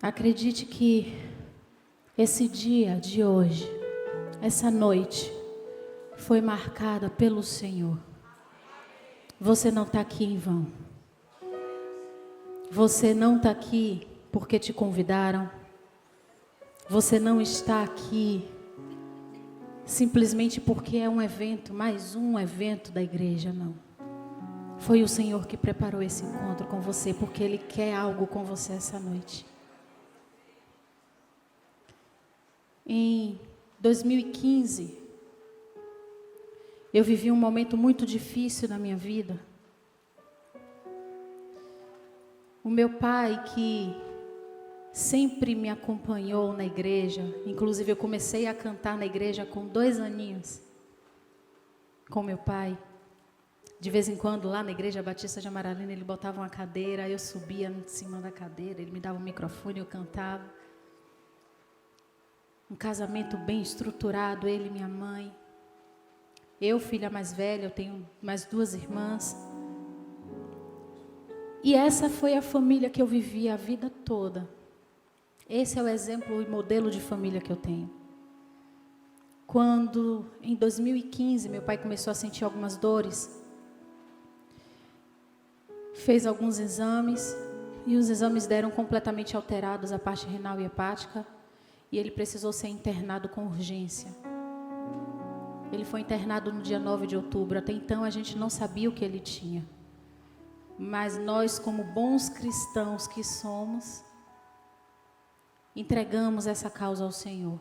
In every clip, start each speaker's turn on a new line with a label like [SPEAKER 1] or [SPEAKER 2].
[SPEAKER 1] Acredite que esse dia de hoje, essa noite, foi marcada pelo Senhor. Você não está aqui em vão. Você não está aqui porque te convidaram. Você não está aqui simplesmente porque é um evento, mais um evento da igreja, não. Foi o Senhor que preparou esse encontro com você, porque Ele quer algo com você essa noite. Em 2015, eu vivi um momento muito difícil na minha vida. O meu pai, que sempre me acompanhou na igreja, inclusive eu comecei a cantar na igreja com 2 aninhos, com meu pai. De vez em quando, lá na igreja Batista de Amaralina, ele botava uma cadeira, eu subia em cima da cadeira, ele me dava um microfone e eu cantava. Um casamento bem estruturado, ele e minha mãe. Eu, filha mais velha, eu tenho mais 2 irmãs. E essa foi a família que eu vivi a vida toda. Esse é o exemplo e modelo de família que eu tenho. Quando, em 2015, meu pai começou a sentir algumas dores, fez alguns exames, e os exames deram completamente alterados a parte renal e hepática, e ele precisou ser internado com urgência. Ele foi internado no dia 9 de outubro. Até então a gente não sabia o que ele tinha. Mas nós, como bons cristãos que somos, entregamos essa causa ao Senhor.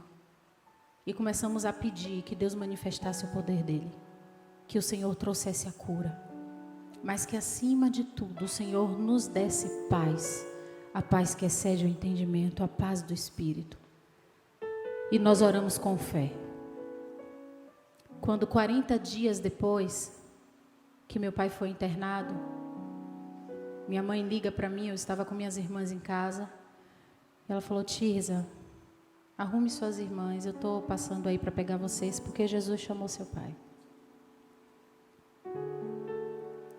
[SPEAKER 1] E começamos a pedir que Deus manifestasse o poder dele. Que o Senhor trouxesse a cura. Mas que acima de tudo o Senhor nos desse paz. A paz que excede o entendimento, a paz do Espírito. E nós oramos com fé. Quando 40 dias depois que meu pai foi internado, minha mãe liga para mim, eu estava com minhas irmãs em casa. Ela falou: Tirza, arrume suas irmãs, eu estou passando aí para pegar vocês, porque Jesus chamou seu pai.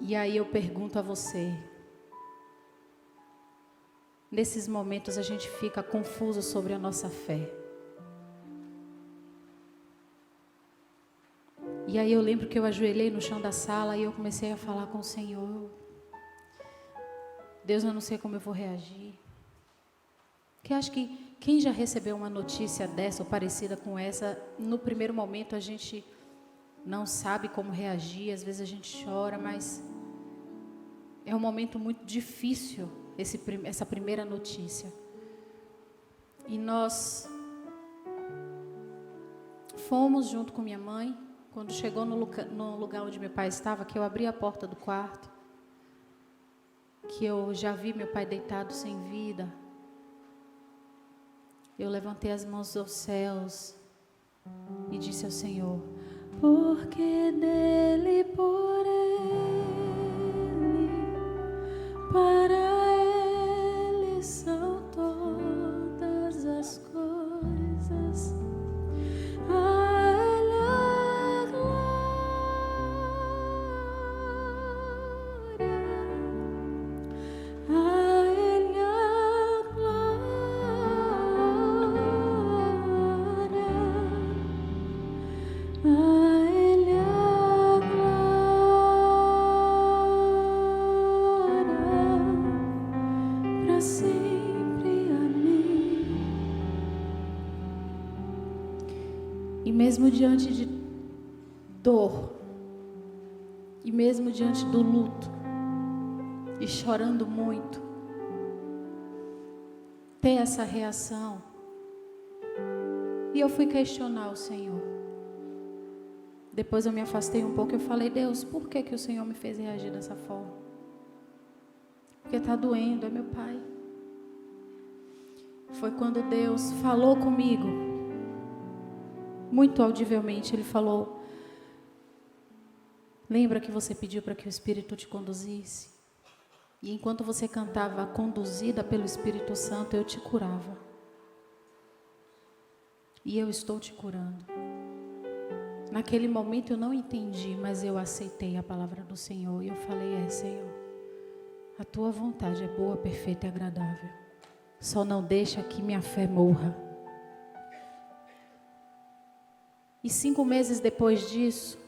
[SPEAKER 1] E aí eu pergunto a você, nesses momentos a gente fica confuso sobre a nossa fé. E aí eu lembro que eu ajoelhei no chão da sala e eu comecei a falar com o Senhor. Deus, eu não sei como eu vou reagir. Porque acho que quem já recebeu uma notícia dessa ou parecida com essa, no primeiro momento a gente não sabe como reagir, às vezes a gente chora, mas é um momento muito difícil essa primeira notícia. E nós fomos junto com minha mãe. Quando chegou no lugar onde meu pai estava, que eu abri a porta do quarto, que eu já vi meu pai deitado sem vida, eu levantei as mãos aos céus e disse ao Senhor: porque dele, por ele, para ele são todas as coisas. E mesmo diante de dor, e mesmo diante do luto, e chorando muito, ter essa reação, e eu fui questionar o Senhor. Depois eu me afastei um pouco, eu falei: Deus, por que o Senhor me fez reagir dessa forma? Porque está doendo, é meu pai. Foi quando Deus falou comigo, muito audivelmente. Ele falou: lembra que você pediu para que o Espírito te conduzisse? E enquanto você cantava conduzida pelo Espírito Santo, eu te curava. E eu estou te curando. Naquele momento eu não entendi, mas eu aceitei a palavra do Senhor. E eu falei: Senhor, a tua vontade é boa, perfeita e agradável. Só não deixa que minha fé morra. E 5 meses depois disso,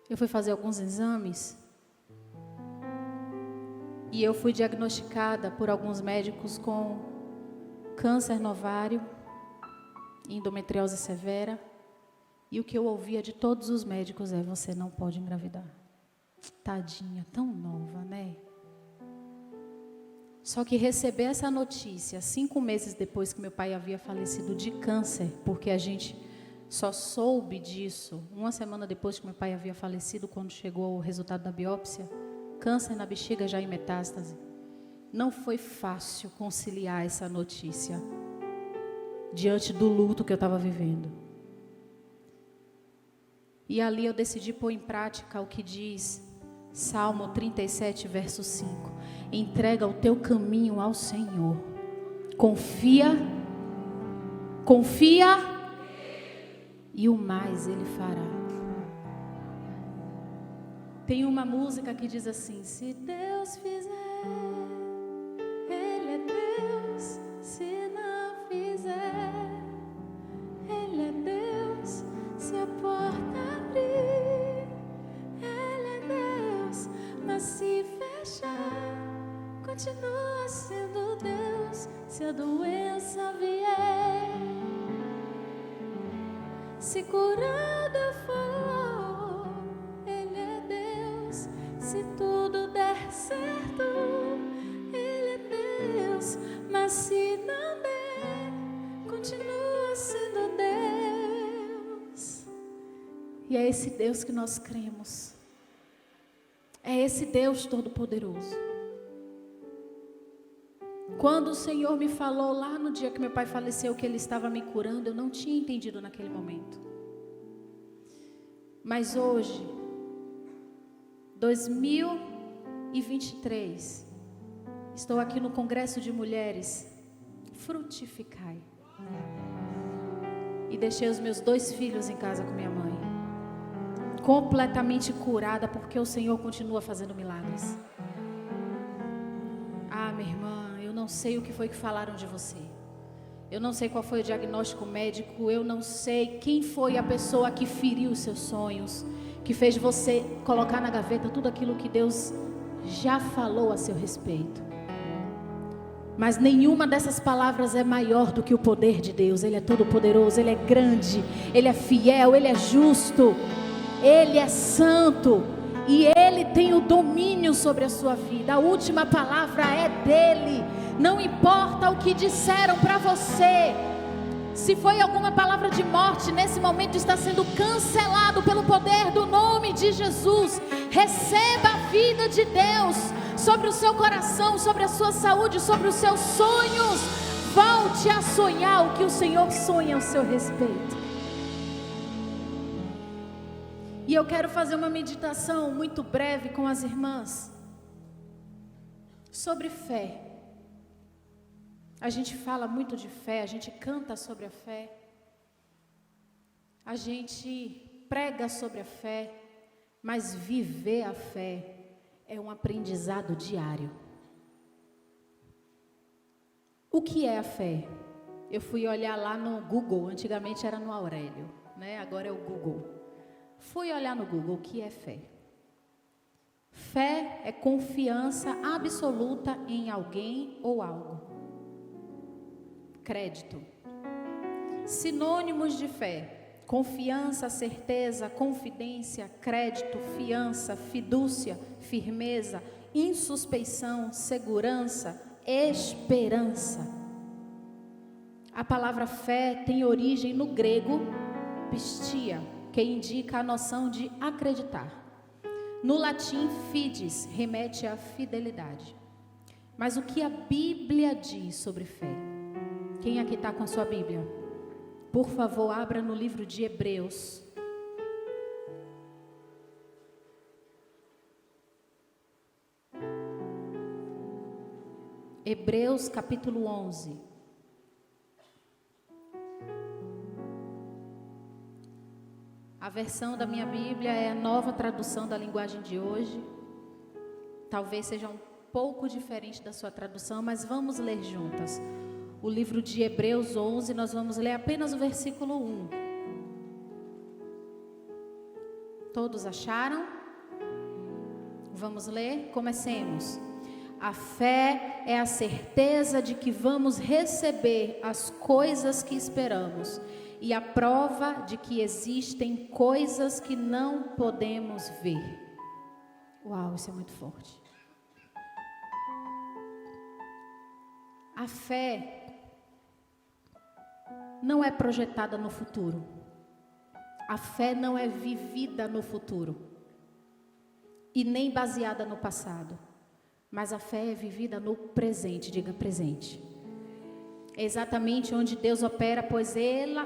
[SPEAKER 1] eu fui fazer alguns exames. E eu fui diagnosticada por alguns médicos com câncer no ovário, endometriose severa. E o que eu ouvia de todos os médicos é: você não pode engravidar. Tadinha, tão nova, né? Só que receber essa notícia 5 meses depois que meu pai havia falecido de câncer, porque a gente só soube disso 1 semana depois que meu pai havia falecido, quando chegou o resultado da biópsia, câncer na bexiga já em metástase. Não foi fácil conciliar essa notícia diante do luto que eu estava vivendo. E ali eu decidi pôr em prática o que diz Salmo 37, verso 5. Entrega o teu caminho ao Senhor. Confia, e o mais Ele fará. Tem uma música que diz assim: se Deus fizer, Ele é Deus. Se não fizer, Ele é Deus. Se a porta abrir, Ele é Deus. Mas se fechar, continua sendo Deus. Se a doença vier, se curada for, Ele é Deus. Se tudo der certo, Ele é Deus. Mas se não der, continua sendo Deus. E é esse Deus que nós cremos. É esse Deus Todo-Poderoso. Quando o Senhor me falou lá no dia que meu pai faleceu que Ele estava me curando, eu não tinha entendido naquele momento. Mas hoje, 2023, estou aqui no Congresso de Mulheres, Frutificai. E deixei os meus 2 filhos em casa com minha mãe, completamente curada, porque o Senhor continua fazendo milagres. Ah, minha irmã, eu não sei o que foi que falaram de você. Eu não sei qual foi o diagnóstico médico. Eu não sei quem foi a pessoa que feriu os seus sonhos, que fez você colocar na gaveta tudo aquilo que Deus já falou a seu respeito. Mas nenhuma dessas palavras é maior do que o poder de Deus. Ele é todo poderoso, Ele é grande, Ele é fiel, Ele é justo, Ele é santo. E Ele tem o domínio sobre a sua vida. A última palavra é dEle. Não importa o que disseram para você. Se foi alguma palavra de morte, nesse momento está sendo cancelado pelo poder do nome de Jesus. Receba a vida de Deus sobre o seu coração, sobre a sua saúde, sobre os seus sonhos. Volte a sonhar o que o Senhor sonha ao seu respeito. E eu quero fazer uma meditação muito breve com as irmãs sobre fé. A gente fala muito de fé, a gente canta sobre a fé, a gente prega sobre a fé, mas viver a fé é um aprendizado diário. O que é a fé? Eu fui olhar lá no Google, antigamente era no Aurélio, né? Agora é o Google. Fui olhar no Google o que é fé. Fé é confiança absoluta em alguém ou algo. Crédito. Sinônimos de fé: confiança, certeza, confidência, crédito, fiança, fidúcia, firmeza, insuspeição, segurança, esperança. A palavra fé tem origem no grego pistia, que indica a noção de acreditar. No latim, fides, remete à fidelidade. Mas o que a Bíblia diz sobre fé? Quem aqui está com a sua Bíblia? Por favor, abra no livro de Hebreus. Hebreus capítulo 11. A versão da minha Bíblia é a nova tradução da linguagem de hoje. Talvez seja um pouco diferente da sua tradução, mas vamos ler juntas. O livro de Hebreus 11, nós vamos ler apenas o versículo 1. Todos acharam? Vamos ler? Comecemos. A fé é a certeza de que vamos receber as coisas que esperamos e a prova de que existem coisas que não podemos ver. Uau, isso é muito forte. A fé não é projetada no futuro. A fé não é vivida no futuro e nem baseada no passado. Mas a fé é vivida no presente, diga presente. É exatamente onde Deus opera, pois ela,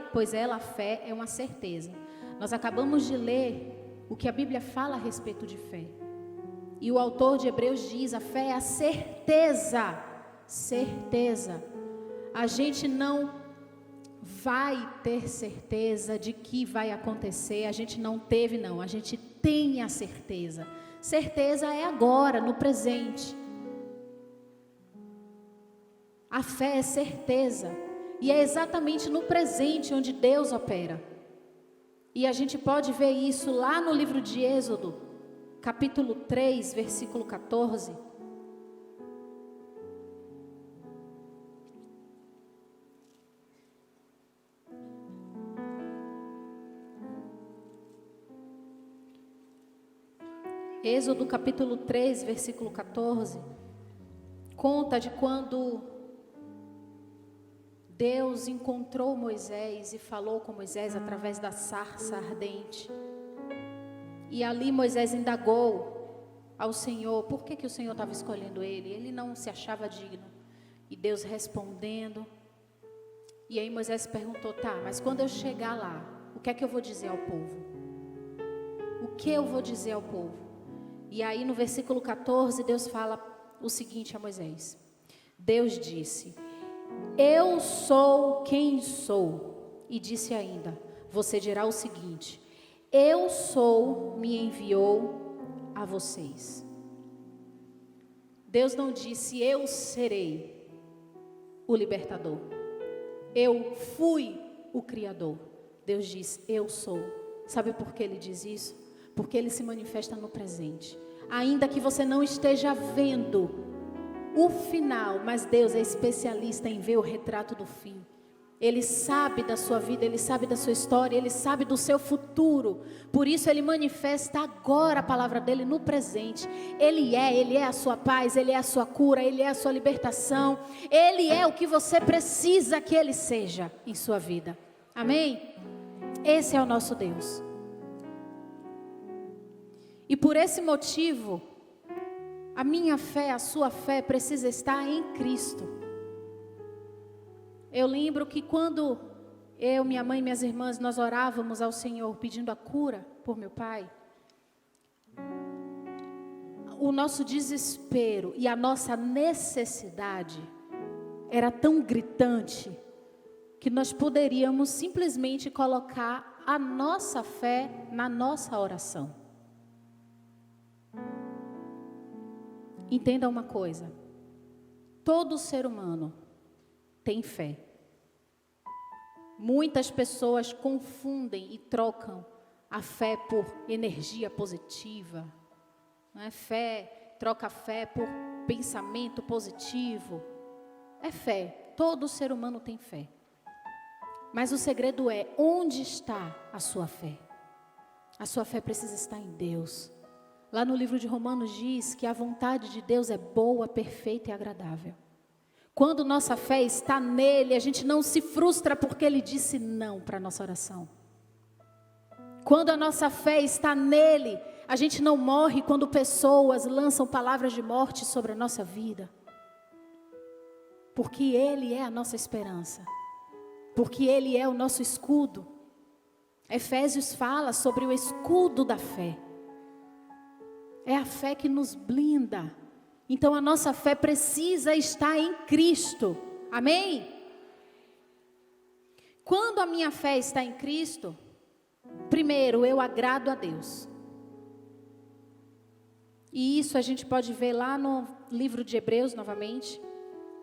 [SPEAKER 1] a fé, é uma certeza. Nós acabamos de ler o que a Bíblia fala a respeito de fé. E o autor de Hebreus diz, a fé é a certeza. Certeza. A gente não vai ter certeza de que vai acontecer, a gente não teve não, a gente tem a certeza. Certeza é agora, no presente. A fé é certeza. E é exatamente no presente onde Deus opera. E a gente pode ver isso lá no livro de Êxodo, capítulo 3, versículo 14. Êxodo capítulo 3, versículo 14, conta de quando Deus encontrou Moisés e falou com Moisés através da sarça ardente. E ali Moisés indagou ao Senhor, por que o Senhor estava escolhendo ele? Ele não se achava digno. E Deus respondendo. E aí Moisés perguntou, tá, mas quando eu chegar lá, o que é que eu vou dizer ao povo? O que eu vou dizer ao povo? E aí no versículo 14, Deus fala o seguinte a Moisés. Deus disse, eu sou quem sou. E disse ainda, você dirá o seguinte, eu sou, me enviou a vocês. Deus não disse, eu serei o libertador. Eu fui o Criador. Deus diz, eu sou. Sabe por que Ele diz isso? Porque Ele se manifesta no presente. Ainda que você não esteja vendo o final, mas Deus é especialista em ver o retrato do fim. Ele sabe da sua vida, Ele sabe da sua história, Ele sabe do seu futuro. Por isso Ele manifesta agora a palavra dEle no presente. Ele é a sua paz, Ele é a sua cura, Ele é a sua libertação. Ele é o que você precisa que Ele seja em sua vida. Amém? Esse é o nosso Deus. E por esse motivo, a minha fé, a sua fé precisa estar em Cristo. Eu lembro que quando eu, minha mãe e minhas irmãs, nós orávamos ao Senhor pedindo a cura por meu pai, o nosso desespero e a nossa necessidade era tão gritante que nós poderíamos simplesmente colocar a nossa fé na nossa oração. Entenda uma coisa, todo ser humano tem fé. Muitas pessoas confundem e trocam a fé por energia positiva, não é? Troca a fé por pensamento positivo. É fé, todo ser humano tem fé. Mas o segredo é, onde está a sua fé? A sua fé precisa estar em Deus. Lá no livro de Romanos diz que a vontade de Deus é boa, perfeita e agradável. Quando nossa fé está nele, a gente não se frustra porque ele disse não para a nossa oração. Quando a nossa fé está nele, a gente não morre quando pessoas lançam palavras de morte sobre a nossa vida. Porque ele é a nossa esperança. Porque ele é o nosso escudo. Efésios fala sobre o escudo da fé. É a fé que nos blinda. Então a nossa fé precisa estar em Cristo. Amém? Quando a minha fé está em Cristo, primeiro eu agrado a Deus. E isso a gente pode ver lá no livro de Hebreus novamente.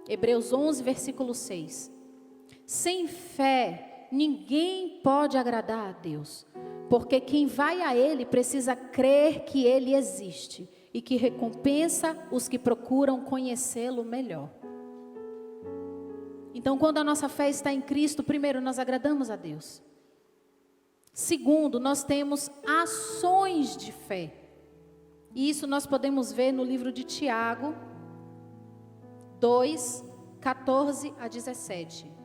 [SPEAKER 1] Hebreus 11, versículo 6. Sem fé, ninguém pode agradar a Deus, porque quem vai a Ele precisa crer que Ele existe e que recompensa os que procuram conhecê-lo melhor. Então, quando a nossa fé está em Cristo, primeiro, nós agradamos a Deus. Segundo, nós temos ações de fé. E isso nós podemos ver no livro de Tiago 2, 14 a 17.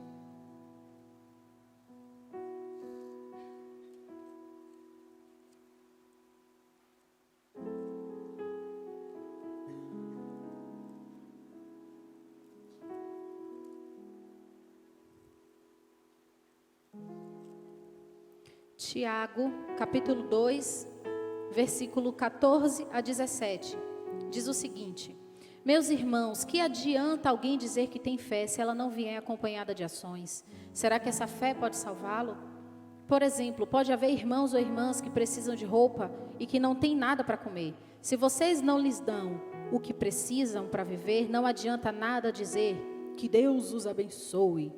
[SPEAKER 1] Tiago, capítulo 2, versículo 14 a 17, diz o seguinte: meus irmãos, que adianta alguém dizer que tem fé se ela não vier acompanhada de ações? Será que essa fé pode salvá-lo? Por exemplo, pode haver irmãos ou irmãs que precisam de roupa e que não têm nada para comer. Se vocês não lhes dão o que precisam para viver, não adianta nada dizer que Deus os abençoe.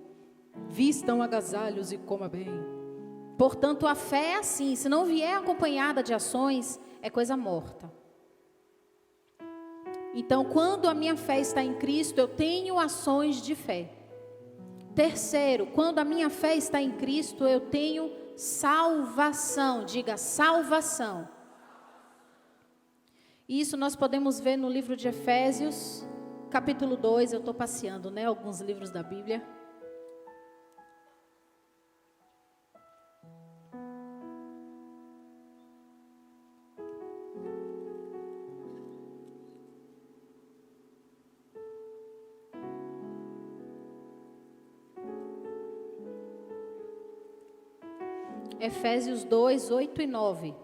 [SPEAKER 1] Vistam agasalhos e coma bem. Portanto, a fé é assim, se não vier acompanhada de ações, é coisa morta. Então, quando a minha fé está em Cristo, eu tenho ações de fé. Terceiro, quando a minha fé está em Cristo, eu tenho salvação. Diga, salvação. Isso nós podemos ver no livro de Efésios, capítulo 2, eu estou passeando, alguns livros da Bíblia. Efésios 2, 8 e 9.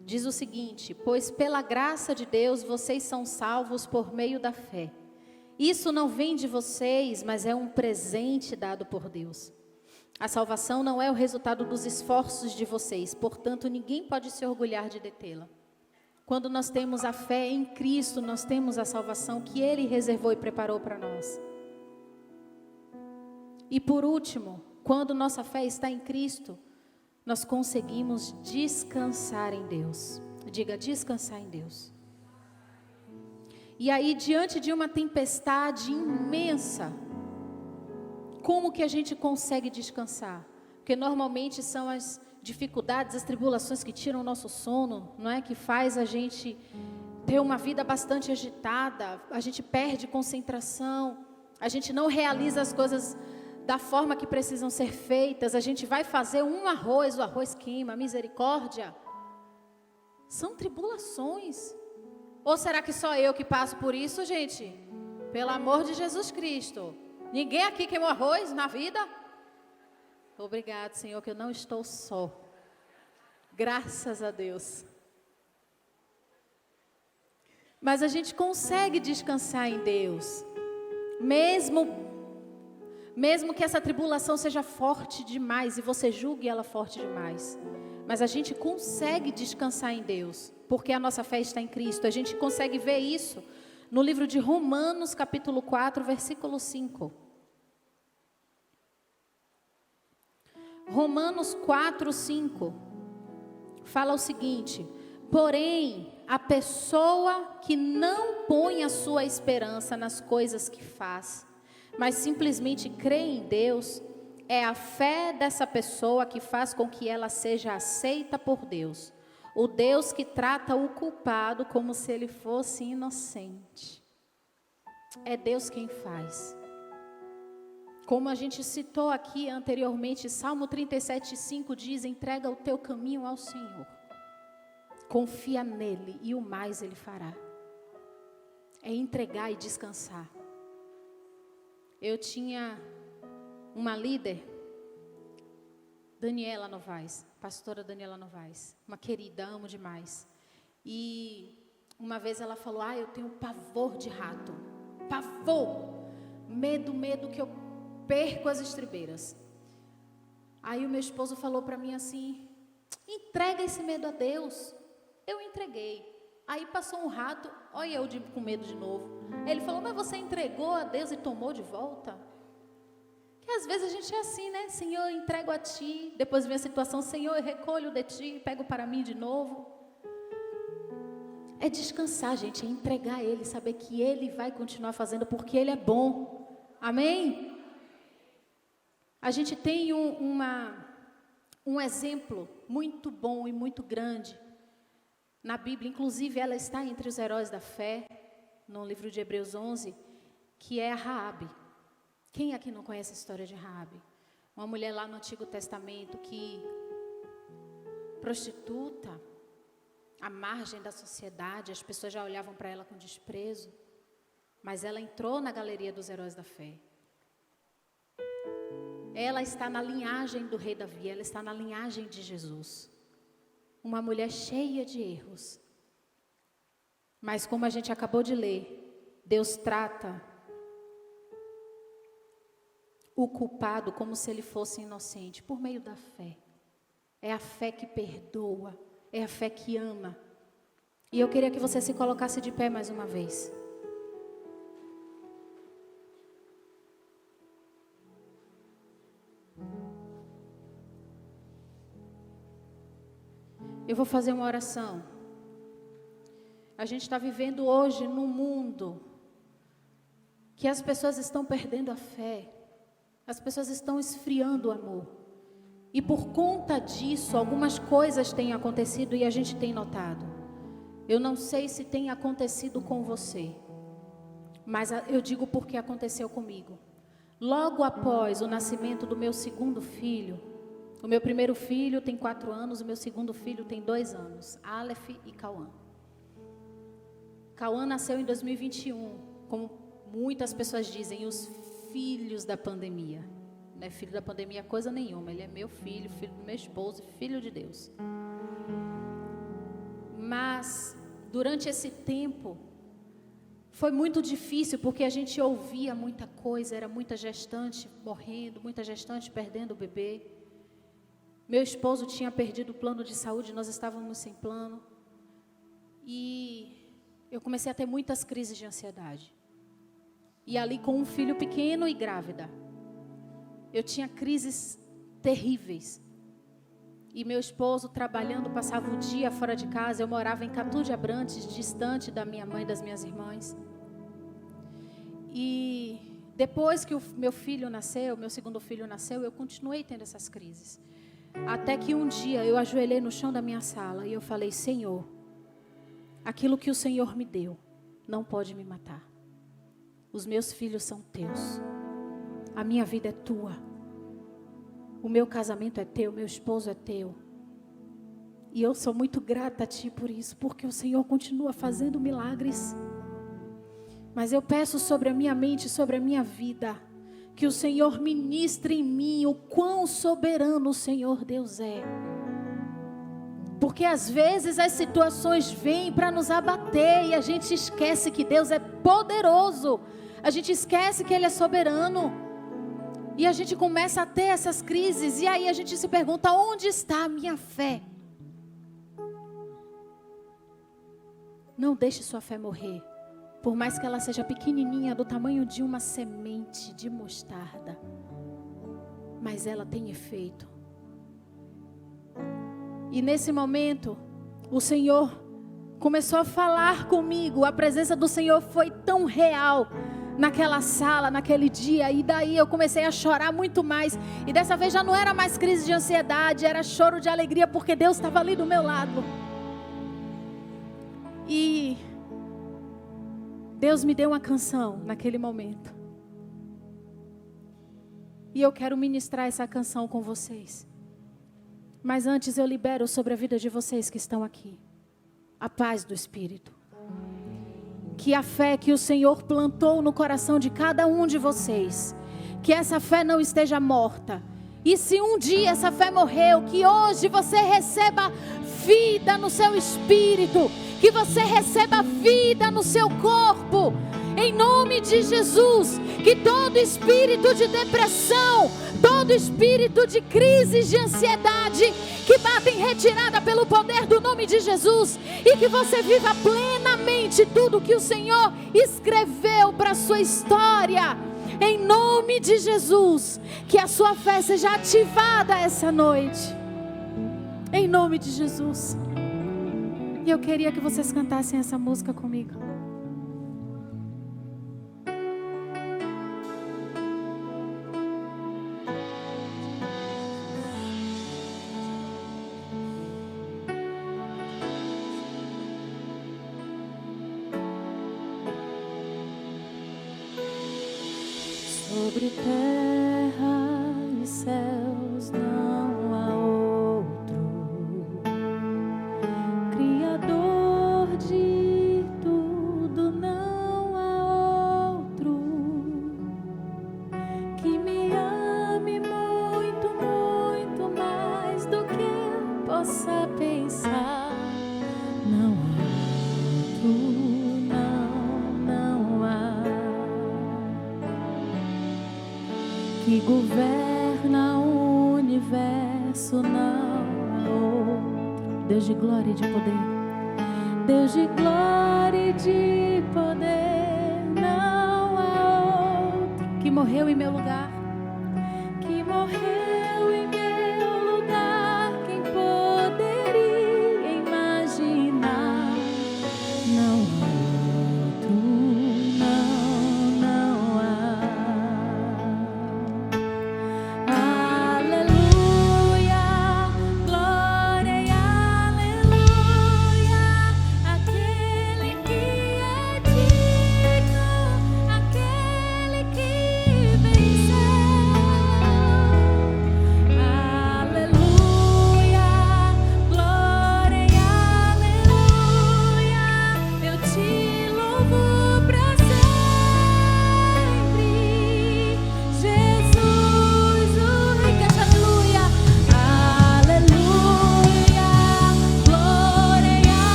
[SPEAKER 1] Diz o seguinte: pois pela graça de Deus vocês são salvos por meio da fé. Isso não vem de vocês, mas é um presente dado por Deus. A salvação não é o resultado dos esforços de vocês, portanto ninguém pode se orgulhar de detê-la. Quando nós temos a fé em Cristo, nós temos a salvação que Ele reservou e preparou para nós. E por último, quando nossa fé está em Cristo, nós conseguimos descansar em Deus. Diga, descansar em Deus. E aí, diante de uma tempestade imensa, como que a gente consegue descansar? Porque normalmente são as dificuldades, as tribulações que tiram o nosso sono, não é? Que faz a gente ter uma vida bastante agitada, a gente perde concentração, a gente não realiza as coisas da forma que precisam ser feitas, a gente vai fazer um arroz, o arroz queima, misericórdia. São tribulações. Ou será que só eu que passo por isso, gente? Pelo amor de Jesus Cristo. Ninguém aqui queimou arroz na vida? Obrigado, Senhor, que eu não estou só. Graças a Deus. Mas a gente consegue descansar em Deus. Mesmo que essa tribulação seja forte demais e você julgue ela forte demais. Mas a gente consegue descansar em Deus, porque a nossa fé está em Cristo. A gente consegue ver isso no livro de Romanos, capítulo 4, versículo 5. Romanos 4, 5 fala o seguinte: porém, a pessoa que não põe a sua esperança nas coisas que faz, mas simplesmente crê em Deus, é a fé dessa pessoa que faz com que ela seja aceita por Deus. O Deus que trata o culpado como se ele fosse inocente. É Deus quem faz. Como a gente citou aqui anteriormente, Salmo 37:5 diz: entrega o teu caminho ao Senhor. Confia nele e o mais ele fará. É entregar e descansar. Eu tinha uma líder, Daniela Novaes, pastora Daniela Novaes, uma querida, amo demais. E uma vez ela falou: eu tenho pavor de rato, pavor, medo que eu perco as estribeiras. Aí o meu esposo falou para mim assim: entrega esse medo a Deus, Eu entreguei. Aí passou um rato, olha eu com medo de novo. Ele falou, mas você entregou a Deus e tomou de volta? Que às vezes a gente é assim, né? Senhor, eu entrego a Ti. Depois vem a situação, Senhor, eu recolho de Ti e pego para mim de novo. É descansar, gente, é entregar a Ele, saber que Ele vai continuar fazendo porque Ele é bom. Amém? A gente tem um exemplo muito bom e muito grande na Bíblia, inclusive ela está entre os heróis da fé, no livro de Hebreus 11, que é a Raabe. Quem aqui não conhece a história de Raabe? Uma mulher lá no Antigo Testamento que, prostituta, à margem da sociedade, as pessoas já olhavam para ela com desprezo, mas ela entrou na galeria dos heróis da fé. Ela está na linhagem do rei Davi, ela está na linhagem de Jesus. Uma mulher cheia de erros. Mas como a gente acabou de ler, Deus trata o culpado como se ele fosse inocente, por meio da fé. É a fé que perdoa, é a fé que ama. E eu queria que você se colocasse de pé mais uma vez. Eu vou fazer uma oração. A gente está vivendo hoje num mundo que as pessoas estão perdendo a fé. As pessoas estão esfriando o amor. E por conta disso, algumas coisas têm acontecido e a gente tem notado. Eu não sei se tem acontecido com você, mas eu digo porque aconteceu comigo. Logo após o nascimento do meu segundo filho, o meu primeiro filho tem 4 anos, o meu segundo filho tem 2 anos, Aleph e Cauã. Cauã nasceu em 2021, como muitas pessoas dizem, os filhos da pandemia. Não é filho da pandemia coisa nenhuma, ele é meu filho, filho do meu esposo, filho de Deus. Mas, durante esse tempo, foi muito difícil, porque a gente ouvia muita coisa, era muita gestante morrendo, muita gestante perdendo o bebê. Meu esposo tinha perdido o plano de saúde, nós estávamos sem plano. E eu comecei a ter muitas crises de ansiedade. E ali com um filho pequeno e grávida, eu tinha crises terríveis. E meu esposo trabalhando, passava o dia fora de casa. Eu morava em Catu de Abrantes, distante da minha mãe e das minhas irmãs. E depois que o meu filho nasceu, meu segundo filho nasceu, eu continuei tendo essas crises. Até que um dia eu ajoelhei no chão da minha sala e eu falei, Senhor, aquilo que o Senhor me deu não pode me matar. Os meus filhos são teus. A minha vida é tua. O meu casamento é teu, meu esposo é teu. E eu sou muito grata a Ti por isso, porque o Senhor continua fazendo milagres. Mas eu peço sobre a minha mente, sobre a minha vida, que o Senhor ministre em mim o quão soberano o Senhor Deus é. Porque às vezes as situações vêm para nos abater e a gente esquece que Deus é poderoso. A gente esquece que Ele é soberano. E a gente começa a ter essas crises e aí a gente se pergunta, onde está a minha fé? Não deixe sua fé morrer. Por mais que ela seja pequenininha, do tamanho de uma semente de mostarda. Mas ela tem efeito. E nesse momento, o Senhor começou a falar comigo. A presença do Senhor foi tão real naquela sala, naquele dia. E daí eu comecei a chorar muito mais. E dessa vez já não era mais crise de ansiedade, era choro de alegria, porque Deus estava ali do meu lado. E Deus me deu uma canção naquele momento. E eu quero ministrar essa canção com vocês. Mas antes eu libero sobre a vida de vocês que estão aqui a paz do Espírito. Que a fé que o Senhor plantou no coração de cada um de vocês, que essa fé não esteja morta. E se um dia essa fé morreu, que hoje você receba vida no seu espírito, que você receba vida no seu corpo, em nome de Jesus. Que todo espírito de depressão, Todo espírito de crises de ansiedade que bata em retirada pelo poder do nome de Jesus, e que você viva plenamente tudo que o Senhor escreveu para a sua história, em nome de Jesus. Que a sua fé seja ativada essa noite, em nome de Jesus. E eu queria que vocês cantassem essa música comigo. Sobre terra e céus não há outro, Criador de tudo não há outro, que me ame muito, muito mais do que eu possa pensar. Não há outro. Que governa o universo, não há outro. Deus de glória e de poder, Deus de glória e de poder, não há outro. Que morreu em meu lugar, que morreu em meu lugar. Quem poderia imaginar? Não há outro, não há.